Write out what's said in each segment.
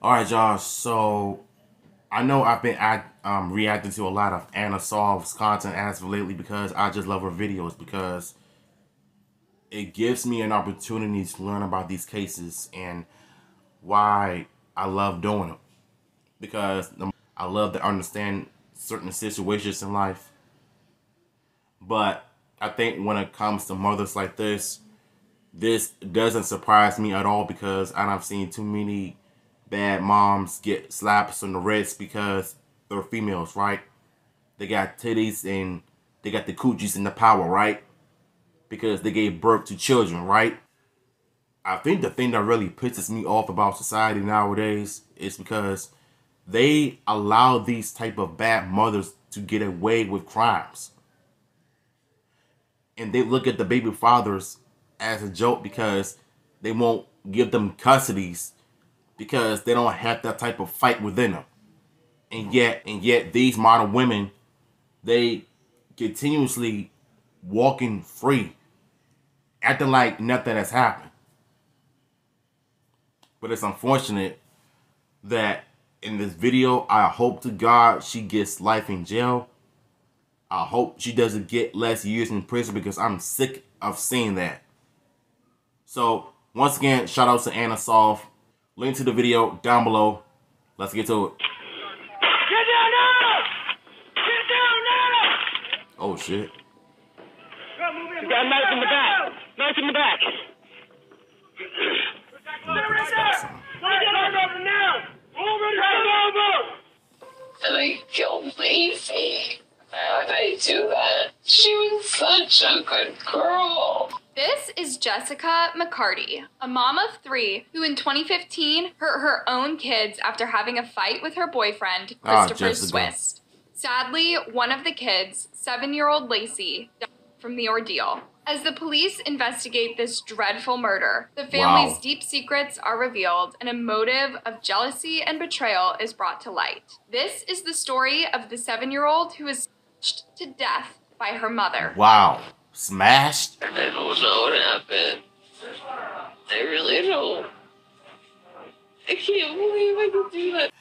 Alright, y'all, so I know I've been reacting to a lot of Anna Solve's content as of lately because I just love her videos because it gives me an opportunity to learn about these cases and why I love doing them. Because I love to understand certain situations in life. But I think when it comes to mothers like this doesn't surprise me at all because I've seen too many bad moms get slaps on the wrist because they're females, right? They got titties and they got the coochies and the power, right? Because they gave birth to children, right? I think the thing that really pisses me off about society nowadays is because they allow these type of bad mothers to get away with crimes. And they look at the baby fathers as a joke because they won't give them custodies because they don't have that type of fight within them. And yet these modern women, they continuously walking free, acting like nothing has happened. But it's unfortunate that in this video, I hope to God she gets life in jail. I hope she doesn't get less years in prison because I'm sick of seeing that. So, once again, shout out to Anna Solve. Link to the video down below. Let's get to it. Get down now! Get down now! Oh, shit. You got a knife in the back. Knife in the back. Let me put this back on. Turn over now! Over the turn over! And I killed Lacey. How did I do that? She was such a good girl. This is Jessica McCarty, a mom of 3 who in 2015 hurt her own kids after having a fight with her boyfriend, Christopher Swiss. Sadly, one of the kids, 7-year-old Lacey, died from the ordeal. As the police investigate this dreadful murder, the family's deep secrets are revealed and a motive of jealousy and betrayal is brought to light. This is the story of the 7-year-old who was smashed to death by her mother. Wow. Smashed? I don't know what happened. I really don't. I can't believe I could do that.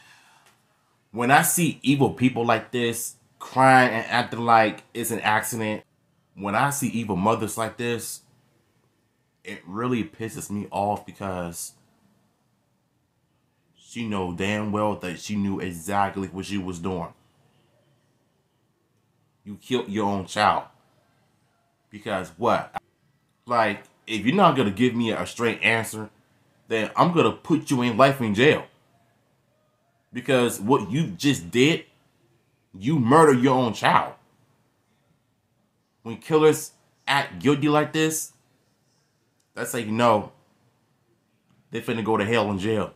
When I see evil people like this crying and acting like it's an accident, when I see evil mothers like this, it really pisses me off because she knows damn well that she knew exactly what she was doing. You killed your own child. Because what? Like, if you're not going to give me a straight answer, then I'm going to put you in life in jail. Because what you just did, you murdered your own child. When killers act guilty like this, that's how you know they finna go to hell in jail.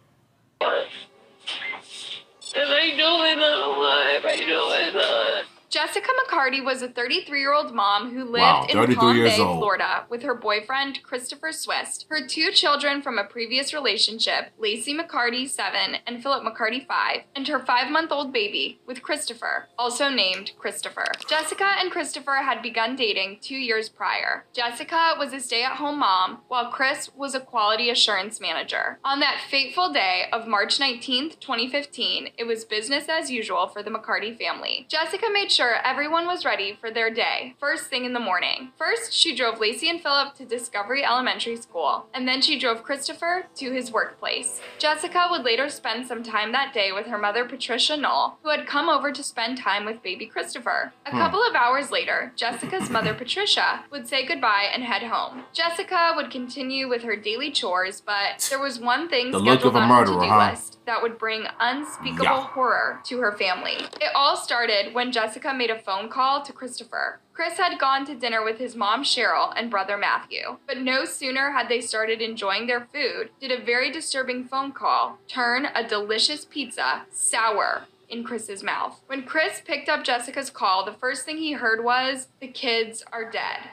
And I know I'm not alive. I know I'm not. Jessica McCarty was a 33-year-old mom who lived in Palm Bay, Florida, with her boyfriend, Christopher Swiss, her 2 children from a previous relationship, Lacey McCarty, 7, and Philip McCarty, 5, and her 5-month-old baby with Christopher, also named Christopher. Jessica and Christopher had begun dating 2 years prior. Jessica was a stay-at-home mom, while Chris was a quality assurance manager. On that fateful day of March 19th, 2015, it was business as usual for the McCarty family. Jessica made sure everyone was ready for their day, first thing in the morning. First, she drove Lacey and Philip to Discovery Elementary School, and then she drove Christopher to his workplace. Jessica would later spend some time that day with her mother, Patricia Knoll, who had come over to spend time with baby Christopher. A couple of hours later, Jessica's mother, Patricia, would say goodbye and head home. Jessica would continue with her daily chores, but there was one thing scheduled on her to-do list that would bring unspeakable horror to her family. It all started when Jessica made a phone call to Christopher. Chris had gone to dinner with his mom Cheryl and brother Matthew, but no sooner had they started enjoying their food did a very disturbing phone call turn a delicious pizza sour in Chris's mouth. When Chris picked up Jessica's call, the first thing he heard was, "The kids are dead."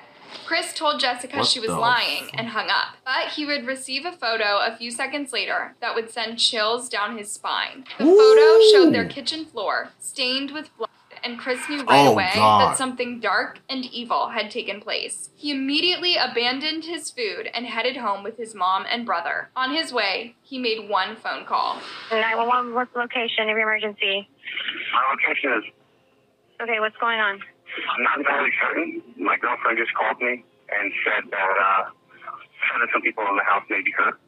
Chris told Jessica she was lying and hung up, but he would receive a photo a few seconds later that would send chills down his spine. The photo showed their kitchen floor stained with blood and Chris knew right away that something dark and evil had taken place. He immediately abandoned his food and headed home with his mom and brother. On his way, he made one phone call. 911, what's the location of your emergency? My location is... Okay, what's going on? I'm not entirely certain. My girlfriend just called me and said that some people in the house may be hurt.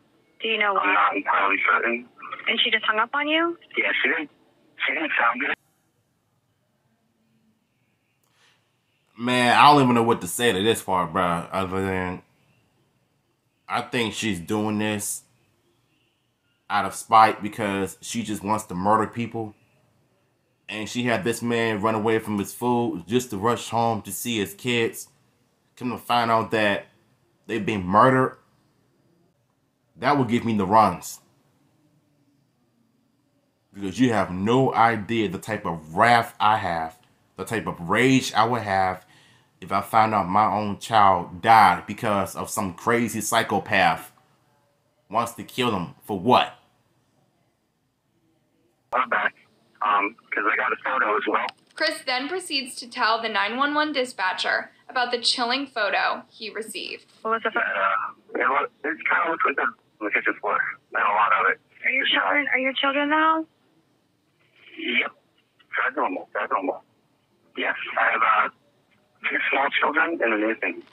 Do you know why? I'm not entirely certain. And she just hung up on you? Yeah, she didn't sound good. Man, I don't even know what to say to this part, bro. Other than, I think she's doing this out of spite because she just wants to murder people. And she had this man run away from his food just to rush home to see his kids. Come to find out that they've been murdered. That would give me the runs. Because you have no idea the type of wrath I have. The type of rage I would have if I found out my own child died because of some crazy psychopath wants to kill them. For what? I'm back. Because I got a photo as well. Chris then proceeds to tell the 911 dispatcher about the chilling photo he received. What was the photo? It's kind of looks like on the kitchen floor. Not a lot of it. Are your children now? Yep. That's normal. Yes, I have 2 small children and an infant.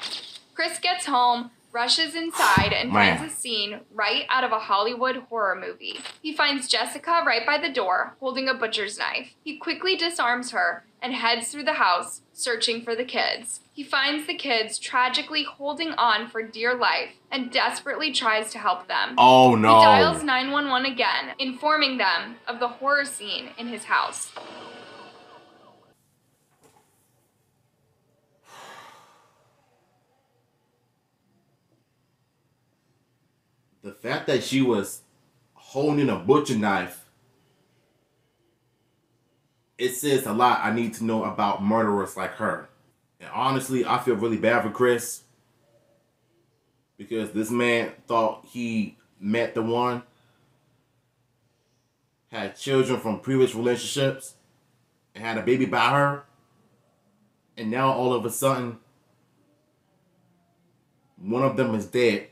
Chris gets home, rushes inside, and finds a scene right out of a Hollywood horror movie. He finds Jessica right by the door, holding a butcher's knife. He quickly disarms her and heads through the house, searching for the kids. He finds the kids tragically holding on for dear life and desperately tries to help them. Oh no. He dials 911 again, informing them of the horror scene in his house. The fact that she was holding a butcher knife, it says a lot I need to know about murderers like her. And honestly, I feel really bad for Chris. Because this man thought he met the one. Had children from previous relationships. And had a baby by her. And now all of a sudden, one of them is dead.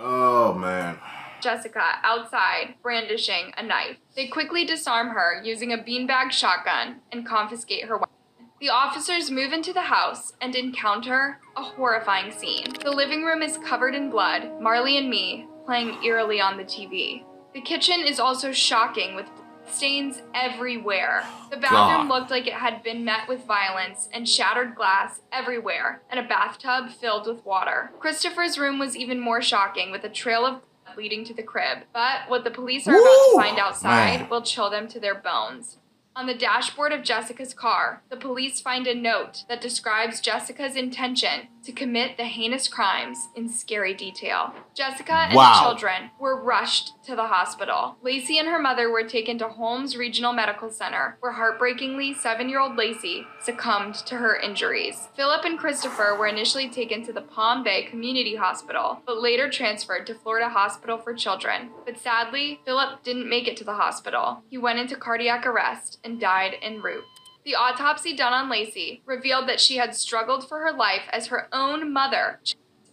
Oh, man. Jessica outside, brandishing a knife. They quickly disarm her using a beanbag shotgun and confiscate her weapon. The officers move into the house and encounter a horrifying scene. The living room is covered in blood, Marley and Me playing eerily on the TV. The kitchen is also shocking with stains everywhere. The bathroom looked like it had been met with violence and shattered glass everywhere and a bathtub filled with water. Christopher's room was even more shocking with a trail of blood leading to the crib. But what the police are about to find outside will chill them to their bones. On the dashboard of Jessica's car, the police find a note that describes Jessica's intention to commit the heinous crimes in scary detail. Jessica and the children were rushed to the hospital. Lacey and her mother were taken to Holmes Regional Medical Center, where heartbreakingly 7-year-old Lacey succumbed to her injuries. Philip and Christopher were initially taken to the Palm Bay Community Hospital, but later transferred to Florida Hospital for Children. But sadly, Philip didn't make it to the hospital. He went into cardiac arrest and died en route. The autopsy done on Lacey revealed that she had struggled for her life as her own mother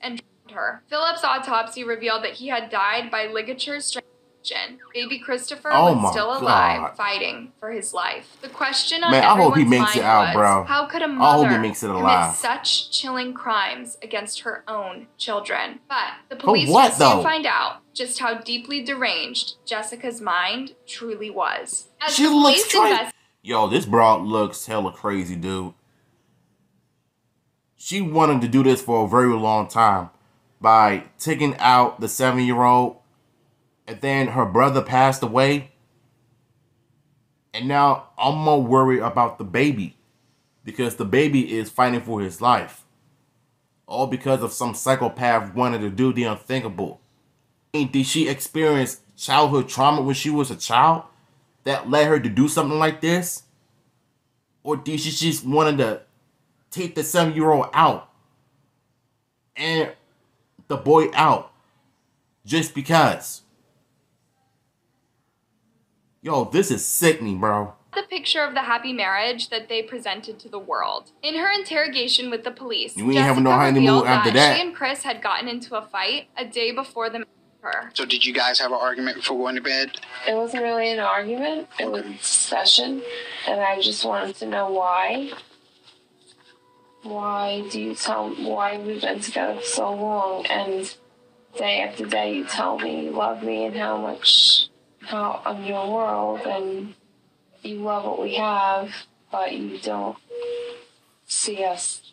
and drowned her. Philip's autopsy revealed that he had died by ligature strangulation. Baby Christopher was still alive, fighting for his life. The question on everyone's mind was, how could a mother commit such chilling crimes against her own children? But the police would soon find out just how deeply deranged Jessica's mind truly was. As she looks Yo, this broad looks hella crazy, dude. She wanted to do this for a very long time by taking out the 7-year-old, and then her brother passed away. And now I'm more worried about the baby because the baby is fighting for his life. All because of some psychopath wanting to do the unthinkable. Did she experience childhood trauma when she was a child that led her to do something like this? Or did she just wanted to take the 7-year-old out and the boy out just because? Yo, this is sickening, bro. The picture of the happy marriage that they presented to the world. In her interrogation with the police, you ain't having no honeymoon after that. She and Chris had gotten into a fight a day before the her. So did you guys have an argument before going to bed? It wasn't really an argument. It was a discussion, and I just wanted to know why. Why we've been together for so long, and day after day you tell me you love me and how I'm your world, and you love what we have, but you don't see us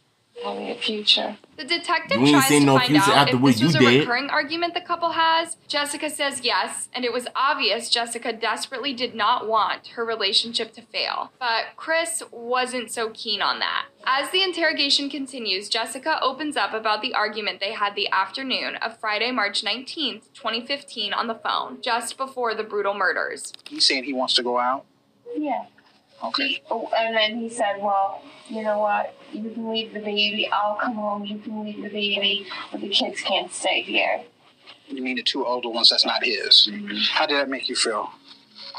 having a future. The detective tries to find out if this was a recurring argument the couple has. Jessica says yes, and it was obvious Jessica desperately did not want her relationship to fail. But Chris wasn't so keen on that. As the interrogation continues, Jessica opens up about the argument they had the afternoon of Friday, March 19th, 2015 on the phone, just before the brutal murders. He's saying he wants to go out? Yeah. Okay. And then he said, well, you know what? You can leave the baby. I'll come home. You can leave the baby. But the kids can't stay here. You mean the two older ones that's not his? Mm-hmm. How did that make you feel?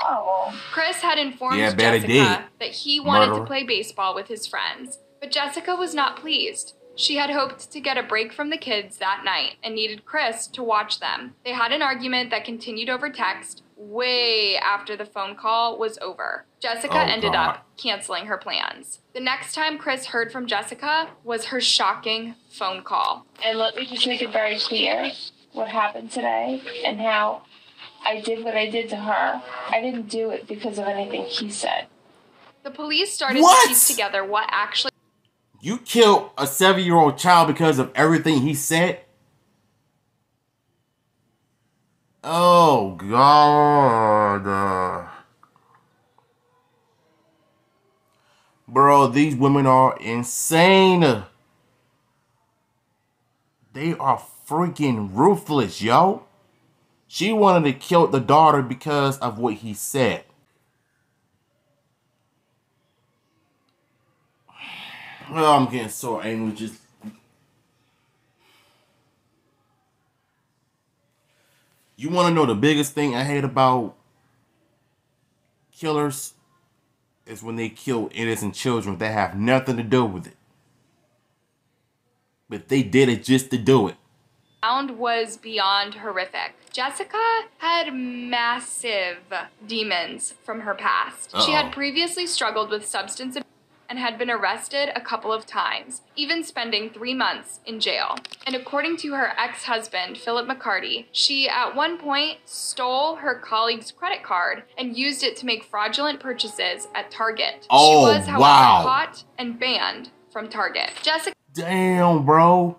Oh, well. Chris had informed Jessica that he wanted to play baseball with his friends. But Jessica was not pleased. She had hoped to get a break from the kids that night and needed Chris to watch them. They had an argument that continued over text way after the phone call was over. Jessica ended up canceling her plans. The next time Chris heard from Jessica was her shocking phone call. And let me just make it very clear what happened today and how I did what I did to her. I didn't do it because of anything he said. The police started to piece together what actually... You killed a 7-year-old child because of everything he said? Oh, God. Bro, these women are insane. They are freaking ruthless, yo. She wanted to kill the daughter because of what he said. Oh, I'm getting so angry. Just you want to know the biggest thing I hate about killers is when they kill innocent children that have nothing to do with it. But they did it just to do it. Found was beyond horrific. Jessica had massive demons from her past. She had previously struggled with substance abuse and had been arrested a couple of times, even spending 3 months in jail. And according to her ex-husband, Philip McCarty, she at one point stole her colleague's credit card and used it to make fraudulent purchases at Target. She was, however, caught and banned from Target. Jessica... Damn, bro.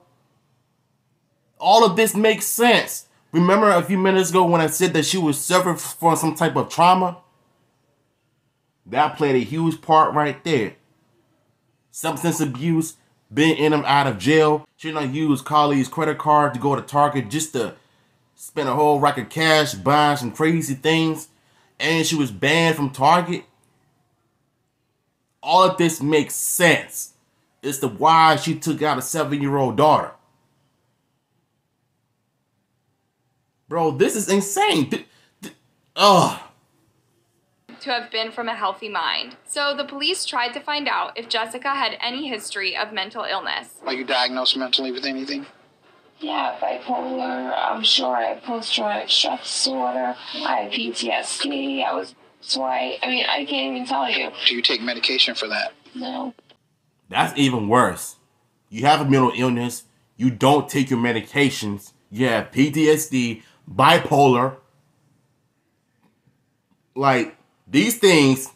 All of this makes sense. Remember a few minutes ago when I said that she was suffering from some type of trauma? That played a huge part right there. Substance abuse, been in and out of jail. She done used Kylie's credit card to go to Target just to spend a whole rack of cash buying some crazy things. And she was banned from Target. All of this makes sense. It's the why she took out a 7-year-old daughter. Bro, this is insane. To have been from a healthy mind. So the police tried to find out if Jessica had any history of mental illness. Are you diagnosed mentally with anything? Yeah, bipolar. I'm sure I have post-traumatic stress disorder. I have PTSD. I can't even tell you. Do you take medication for that? No. That's even worse. You have a mental illness. You don't take your medications. You have PTSD, bipolar. Like, these things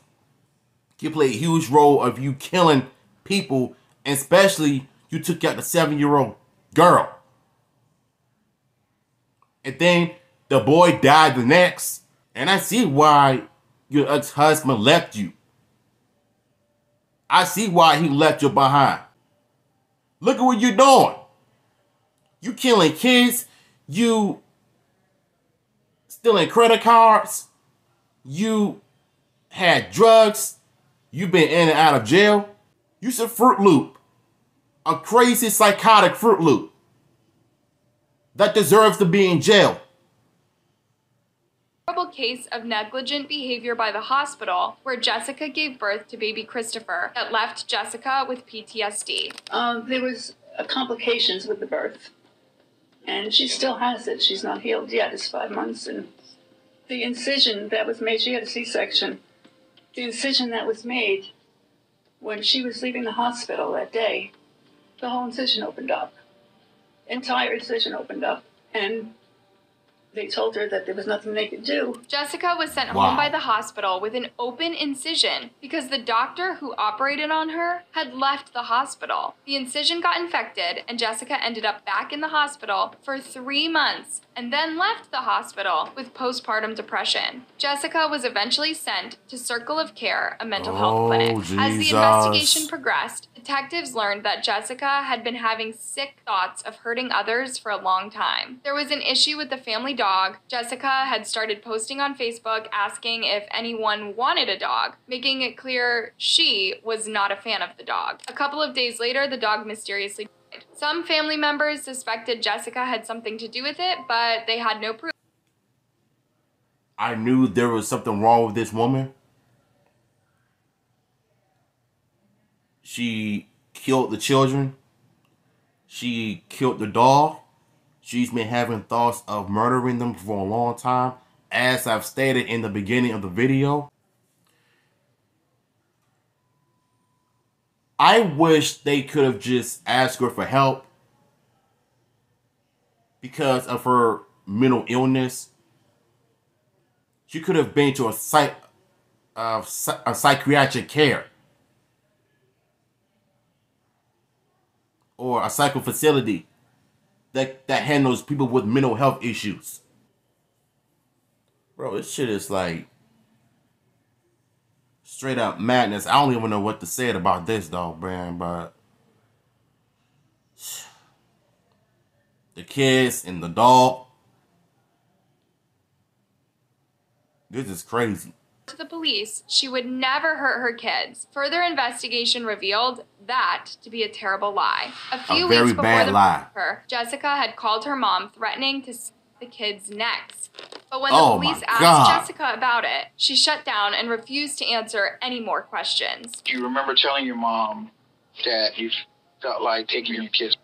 can play a huge role of you killing people, and especially you took out the 7-year-old girl. And then the boy died the next. And I see why your ex-husband left you. I see why he left you behind. Look at what you're doing. You killing kids. You stealing credit cards. You had drugs. You've been in and out of jail. You're a Fruit Loop. A crazy psychotic Fruit Loop. That deserves to be in jail. terrible case of negligent behavior by the hospital where Jessica gave birth to baby Christopher that left Jessica with PTSD. There was complications with the birth, and she still has it. She's not healed yet. It's 5 months, and the incision that was made, she had a C-section. The incision that was made when she was leaving the hospital that day, the whole incision opened up. Entire incision opened up, and they told her that there was nothing they could do. Jessica was sent home by the hospital with an open incision because the doctor who operated on her had left the hospital. The incision got infected, and Jessica ended up back in the hospital for 3 months and then left the hospital with postpartum depression. Jessica was eventually sent to Circle of Care, a mental health clinic. Jesus. As the investigation progressed, detectives learned that Jessica had been having sick thoughts of hurting others for a long time. There was an issue with the family dog. Jessica had started posting on Facebook asking if anyone wanted a dog, making it clear she was not a fan of the dog. A couple of days later, the dog mysteriously died. Some family members suspected Jessica had something to do with it, but they had no proof. I knew there was something wrong with this woman. She killed the children. She killed the dog. She's been having thoughts of murdering them for a long time. As I've stated in the beginning of the video, I wish they could have just asked her for help because of her mental illness. She could have been to a psychiatric care or a psycho facility that handles people with mental health issues. Bro, this shit is like straight up madness. I don't even know what to say about this though, man, but the kids and the dog, this is crazy. To the police, she would never hurt her kids. Further investigation revealed that to be a terrible lie. A few weeks before the murder, Jessica had called her mom threatening to snap the kids' necks. But when the police asked Jessica about it, she shut down and refused to answer any more questions. Do you remember telling your mom that you felt like taking your kids?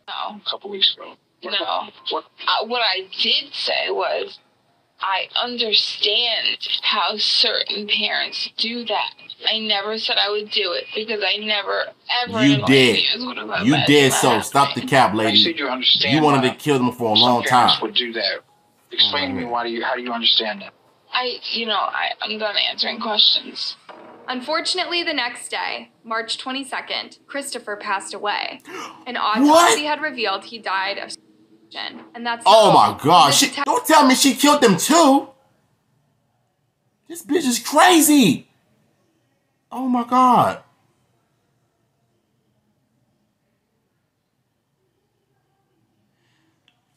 No. A couple weeks ago. No. What I did say was, I understand how certain parents do that. I never said I would do it because I never ever. You did. You did. So stop the cap, lady. You said you understand. You wanted to kill them for a long time. Parents would do that. Explain to me how do you understand that? I'm done answering questions. Unfortunately, the next day, March 22nd, Christopher passed away. An autopsy had revealed he died of suffocation, and that's my God! Don't tell me she killed them too. This bitch is crazy. Oh my God.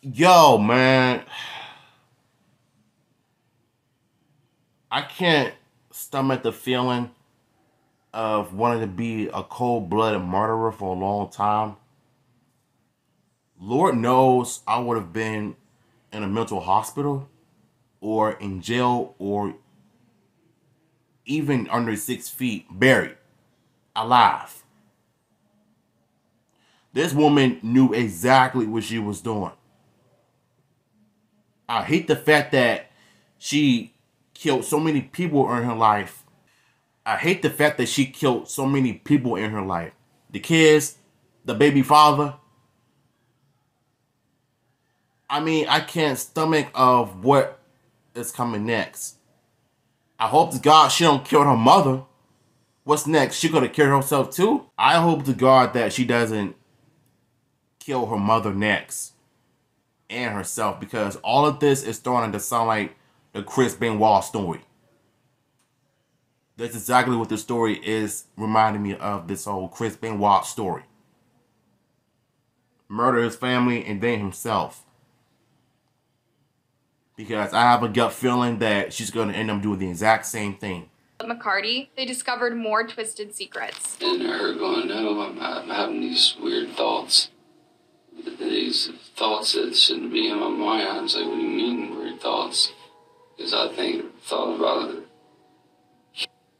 Yo, man. I can't stomach the feeling of wanting to be a cold-blooded murderer for a long time. Lord knows I would have been in a mental hospital or in jail or even under 6 feet, buried, alive. This woman knew exactly what she was doing. I hate the fact that she killed so many people in her life. I hate the fact that she killed so many people in her life. The kids, the baby father. I mean, I can't stomach of what is coming next. I hope to God she don't kill her mother. What's next? She gonna kill herself too? I hope to God that she doesn't kill her mother next. And herself, because all of this is starting to sound like the Chris Benoit story. That's exactly what the story is reminding me of, this whole Chris Benoit story. Murder his family and then himself. Because I have a gut feeling that she's going to end up doing the exact same thing. McCarty, they discovered more twisted secrets. And her going, no, I'm having these weird thoughts. These thoughts that shouldn't be in my mind. I was like, what do you mean weird thoughts? Because I thought about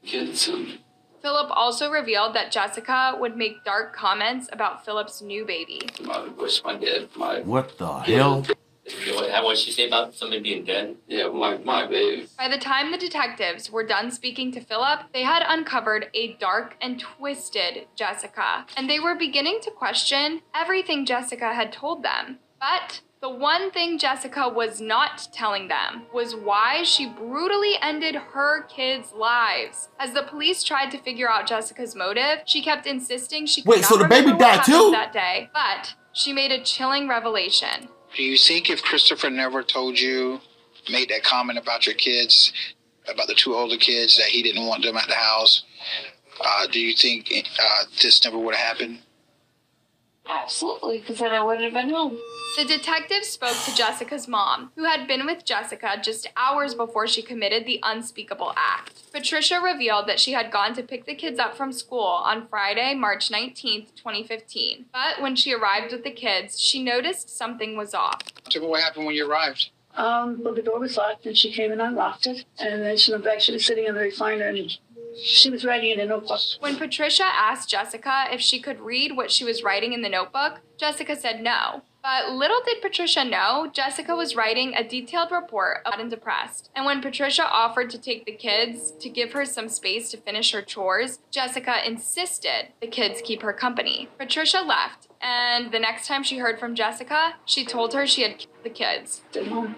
kids and... Philip also revealed that Jessica would make dark comments about Philip's new baby. What the hell? What did she say about somebody being dead? Yeah, my baby. By the time the detectives were done speaking to Philip, they had uncovered a dark and twisted Jessica, and they were beginning to question everything Jessica had told them. But the one thing Jessica was not telling them was why she brutally ended her kids' lives. As the police tried to figure out Jessica's motive, she kept insisting she could not remember what happened that day. But she made a chilling revelation. Do you think if Christopher never told you, made that comment about your kids, about the 2 older kids, that he didn't want them at the house, do you think this never would have happened? Absolutely, because then I wouldn't have been home. The detective spoke to Jessica's mom, who had been with Jessica just hours before she committed the unspeakable act. Patricia revealed that she had gone to pick the kids up from school on Friday, March 19th, 2015. But when she arrived with the kids, she noticed something was off. Tell me what happened when you arrived. Well, the door was locked, and she came and unlocked it. And then she went back. She was sitting in the recliner, and she was writing in a notebook. When Patricia asked Jessica if she could read what she was writing in the notebook, Jessica said no. But little did Patricia know, Jessica was writing a detailed report of and depressed. And when Patricia offered to take the kids to give her some space to finish her chores, Jessica insisted the kids keep her company. Patricia left, and the next time she heard from Jessica, she told her she had killed the kids. Mom,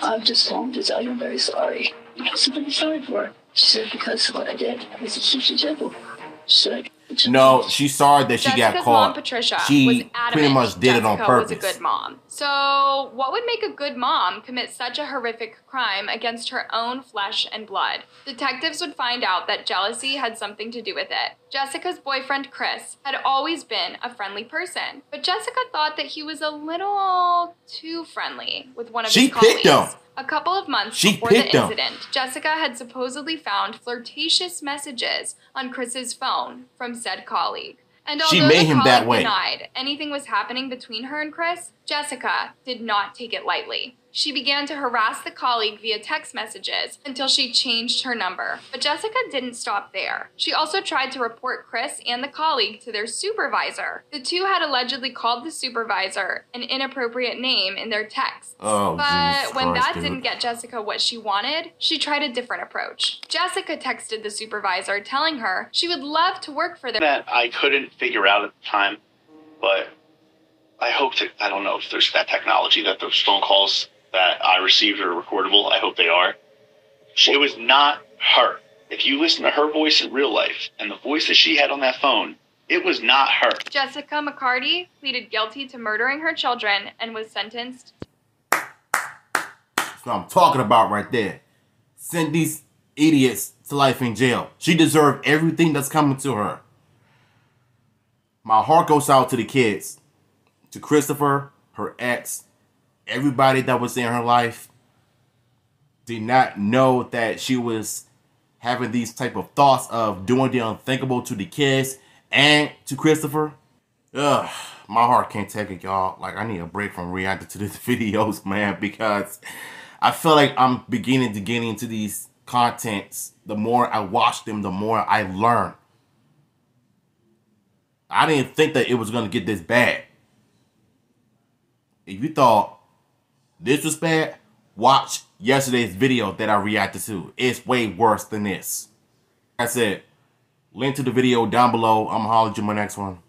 I've just phoned to tell you I'm very sorry. I'm very sorry for her. She said because of what I did. I was a sushi devil. She said, no, she's sorry that she Jessica's got caught. Mom, Patricia, she was adamant pretty much did it on Jessica purpose. was a good mom. So, what would make a good mom commit such a horrific crime against her own flesh and blood? Detectives would find out that jealousy had something to do with it. Jessica's boyfriend, Chris, had always been a friendly person, but Jessica thought that he was a little too friendly with one of his colleagues. She picked him. A couple of months before the incident, Jessica had supposedly found flirtatious messages on Chris's phone from said colleague. And although the colleague denied anything was happening between her and Chris, Jessica did not take it lightly. She began to harass the colleague via text messages until she changed her number. But Jessica didn't stop there. She also tried to report Chris and the colleague to their supervisor. The two had allegedly called the supervisor an inappropriate name in their texts. But when that didn't get Jessica what she wanted, she tried a different approach. Jessica texted the supervisor telling her she would love to work for them. That I couldn't figure out at the time, but I hope that, I don't know if there's that technology that those phone calls that I received are recordable. I hope they are. It was not her. If you listen to her voice in real life and the voice that she had on that phone, it was not her. Jessica McCarty pleaded guilty to murdering her children and was sentenced. That's what I'm talking about right there. Send these idiots to life in jail. She deserved everything that's coming to her. My heart goes out to the kids. To Christopher, her ex, everybody that was in her life did not know that she was having these type of thoughts of doing the unthinkable to the kids and to Christopher. Ugh, my heart can't take it, y'all. Like, I need a break from reacting to these videos, man, because I feel like I'm beginning to get into these contents. The more I watch them, the more I learn. I didn't think that it was going to get this bad. If you thought this was bad, watch yesterday's video that I reacted to. It's way worse than this. That's it. Link to the video down below. I'm going to holler at you in my next one.